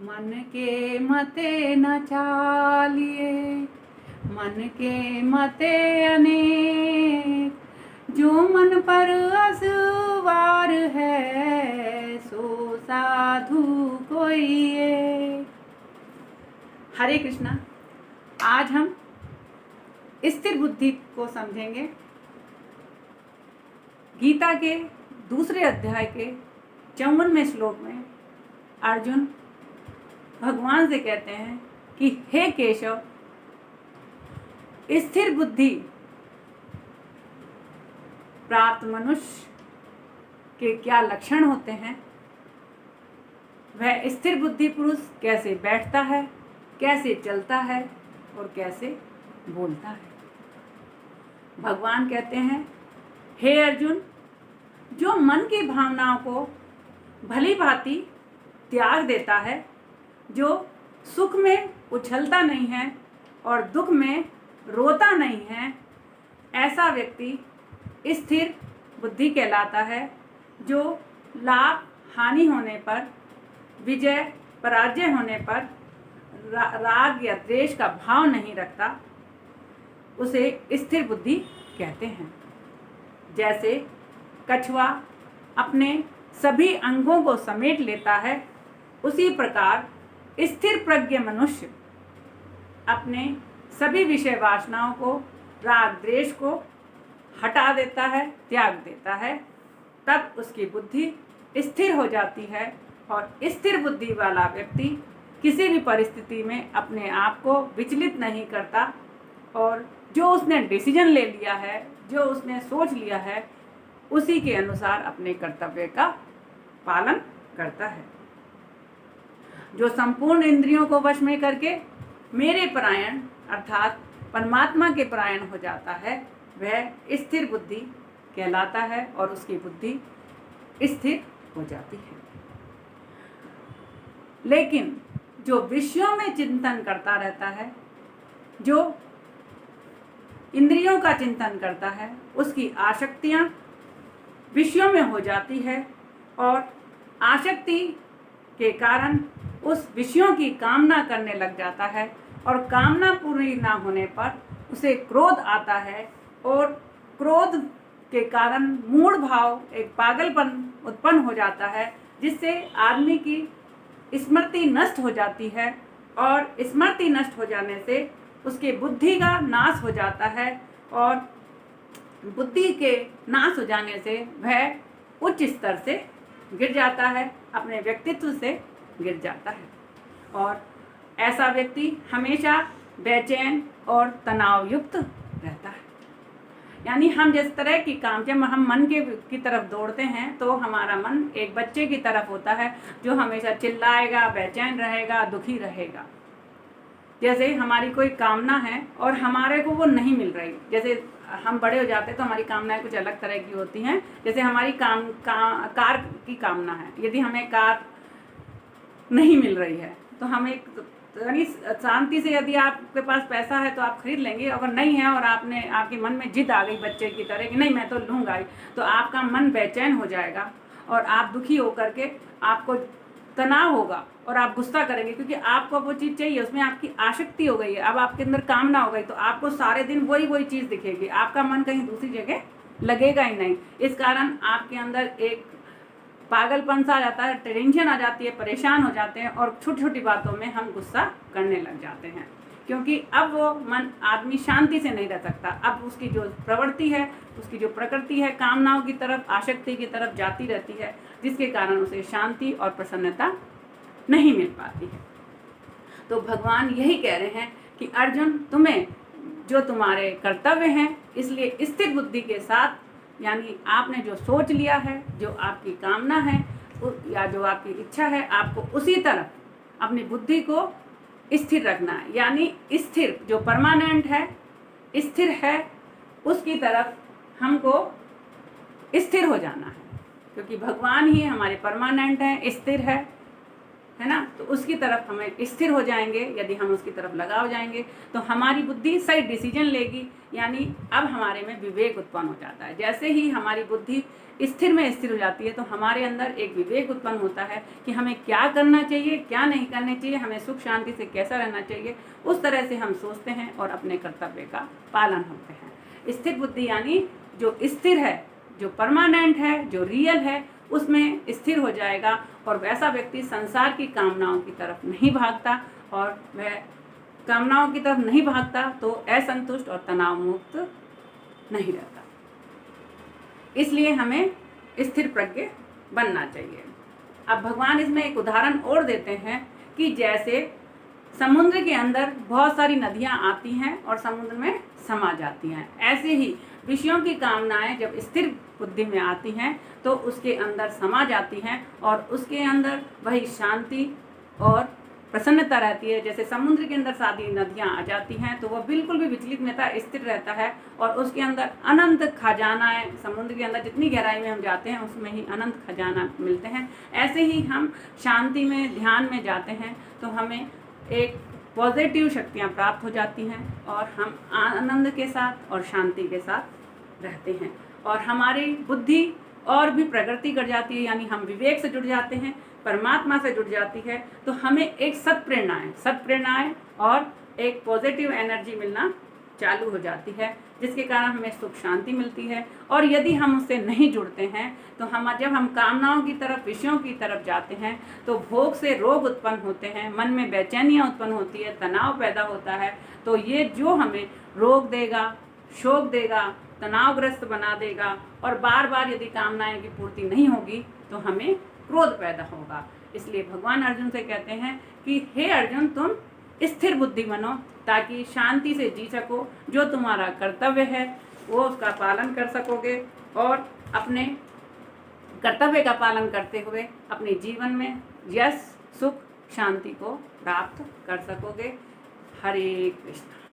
मन के मते न चालिए, मन के मते अनेक, जो मन पर असवार है, सो साधु कोई एक। हरे कृष्णा। आज हम स्थिर बुद्धि को समझेंगे। गीता के दूसरे अध्याय के 54वें श्लोक में अर्जुन भगवान से कहते हैं कि हे केशव, स्थिर बुद्धि प्राप्त मनुष्य के क्या लक्षण होते हैं, वह स्थिर बुद्धि पुरुष कैसे बैठता है, कैसे चलता है और कैसे बोलता है। भगवान कहते हैं, हे अर्जुन, जो मन की भावनाओं को भली भांति त्याग देता है, जो सुख में उछलता नहीं है और दुख में रोता नहीं है, ऐसा व्यक्ति स्थिर बुद्धि कहलाता है। जो लाभ हानि होने पर, विजय पराजय होने पर राग या द्वेष का भाव नहीं रखता, उसे स्थिर बुद्धि कहते हैं। जैसे कछुआ अपने सभी अंगों को समेट लेता है, उसी प्रकार स्थिर प्रज्ञ मनुष्य अपने सभी विषय वासनाओं को, राग द्वेष को हटा देता है, त्याग देता है। तब उसकी बुद्धि स्थिर हो जाती है और स्थिर बुद्धि वाला व्यक्ति किसी भी परिस्थिति में अपने आप को विचलित नहीं करता और जो उसने डिसीजन ले लिया है, जो उसने सोच लिया है, उसी के अनुसार अपने कर्तव्य का पालन करता है। जो संपूर्ण इंद्रियों को वश में करके मेरे परायण अर्थात परमात्मा के परायण हो जाता है, वह स्थिर बुद्धि कहलाता है और उसकी बुद्धि स्थिर हो जाती है। लेकिन जो विषयों में चिंतन करता रहता है, जो इंद्रियों का चिंतन करता है, उसकी आसक्तियां विषयों में हो जाती है और आसक्ति के कारण उस विषयों की कामना करने लग जाता है और कामना पूरी ना होने पर उसे क्रोध आता है और क्रोध के कारण मूढ़ भाव, एक पागलपन उत्पन्न हो जाता है, जिससे आदमी की स्मृति नष्ट हो जाती है और स्मृति नष्ट हो जाने से उसके बुद्धि का नाश हो जाता है और बुद्धि के नाश हो जाने से वह उच्च स्तर से गिर जाता है, अपने व्यक्तित्व से गिर जाता है और ऐसा व्यक्ति हमेशा बेचैन और तनावयुक्त रहता है। यानी हम जिस तरह की काम, जब हम मन की तरफ दौड़ते हैं तो हमारा मन एक बच्चे की तरफ होता है जो हमेशा चिल्लाएगा, बेचैन रहेगा, दुखी रहेगा। जैसे हमारी कोई कामना है और हमारे को वो नहीं मिल रही, जैसे हम बड़े हो जाते हैं तो हमारी कामनाएं कुछ अलग तरह की होती हैं। जैसे हमारी कार की कामना है, यदि हमें कार नहीं मिल रही है तो हमें यानी शांति से, यदि आपके पास पैसा है तो आप खरीद लेंगे, अगर नहीं है और आपके मन में जिद आ गई बच्चे की तरह कि नहीं मैं तो लूँगा ही, तो आपका मन बेचैन हो जाएगा और आप दुखी होकर के आपको तनाव होगा और आप गुस्सा करेंगे क्योंकि आपको वो चीज़ चाहिए, उसमें आपकी आसक्ति हो गई है, अब आपके अंदर कामना हो गई, तो आपको सारे दिन वही चीज़ दिखेगी, आपका मन कहीं दूसरी जगह लगेगा ही नहीं। इस कारण आपके अंदर एक पागलपन सा आ जाता है, टेंशन आ जाती है, परेशान हो जाते हैं और छोटी छोटी बातों में हम गुस्सा करने लग जाते हैं, क्योंकि अब वो मन आदमी शांति से नहीं रह सकता। अब उसकी जो प्रवृत्ति है, उसकी जो प्रकृति है, कामनाओं की तरफ, आसक्ति की तरफ जाती रहती है, जिसके कारण उसे शांति और प्रसन्नता नहीं मिल पाती है। तो भगवान यही कह रहे हैं कि अर्जुन, तुम्हें जो तुम्हारे कर्तव्य हैं, इसलिए स्थिर बुद्धि के साथ, यानी आपने जो सोच लिया है, जो आपकी कामना है या जो आपकी इच्छा है, आपको उसी तरफ अपनी बुद्धि को स्थिर रखना है। यानी स्थिर जो परमानेंट है, स्थिर है, उसकी तरफ हमको स्थिर हो जाना है, क्योंकि भगवान ही हमारे परमानेंट हैं, स्थिर है है ना, तो उसकी तरफ हमें स्थिर हो जाएंगे। यदि हम उसकी तरफ लगाव जाएंगे तो हमारी बुद्धि सही डिसीजन लेगी, यानी अब हमारे में विवेक उत्पन्न हो जाता है। जैसे ही हमारी बुद्धि स्थिर में स्थिर हो जाती है तो हमारे अंदर एक विवेक उत्पन्न होता है कि हमें क्या करना चाहिए, क्या नहीं करना चाहिए, हमें सुख शांति से कैसा रहना चाहिए। उस तरह से हम सोचते हैं और अपने कर्तव्य का पालन होते हैं। स्थिर बुद्धि यानी जो स्थिर है, जो परमानेंट है, जो रियल है, उसमें स्थिर हो जाएगा और वैसा व्यक्ति संसार की कामनाओं की तरफ नहीं भागता, और वह कामनाओं की तरफ नहीं भागता तो असंतुष्ट और तनाव मुक्त नहीं रहता। इसलिए हमें स्थिर प्रज्ञ बनना चाहिए। अब भगवान इसमें एक उदाहरण और देते हैं कि जैसे समुद्र के अंदर बहुत सारी नदियां आती हैं और समुद्र में समा जाती हैं, ऐसे ही विषयों की कामनाएं जब स्थिर बुद्धि में आती हैं तो उसके अंदर समा जाती हैं और उसके अंदर वही शांति और प्रसन्नता रहती है। जैसे समुद्र के अंदर सारी नदियां आ जाती हैं तो वह बिल्कुल भी विचलित नहीं रहता, स्थिर रहता है और उसके अंदर अनंत खजाना है। समुद्र के अंदर जितनी गहराई में हम जाते हैं उसमें ही अनंत खजाना मिलते हैं। ऐसे ही हम शांति में, ध्यान में जाते हैं तो हमें एक पॉजिटिव शक्तियाँ प्राप्त हो जाती हैं और हम आनंद के साथ और शांति के साथ रहते हैं और हमारी बुद्धि और भी प्रगति कर जाती है, यानी हम विवेक से जुड़ जाते हैं, परमात्मा से जुड़ जाती है। तो हमें एक सत्प्रेरणाएं और एक पॉजिटिव एनर्जी मिलना चालू हो जाती है, जिसके कारण हमें सुख शांति मिलती है। और यदि हम उससे नहीं जुड़ते हैं तो जब हम कामनाओं की तरफ, विषयों की तरफ जाते हैं तो भोग से रोग उत्पन्न होते हैं, मन में बेचैनियाँ उत्पन्न होती है, तनाव पैदा होता है। तो ये जो हमें रोग देगा, शोक देगा, तनावग्रस्त बना देगा और बार बार यदि कामनाएं की पूर्ति नहीं होगी तो हमें क्रोध पैदा होगा। इसलिए भगवान अर्जुन से कहते हैं कि हे अर्जुन, तुम स्थिर बुद्धि बनो ताकि शांति से जी सको, जो तुम्हारा कर्तव्य है वो उसका पालन कर सकोगे और अपने कर्तव्य का पालन करते हुए अपने जीवन में यश, सुख, शांति को प्राप्त कर सकोगे। हरे कृष्ण।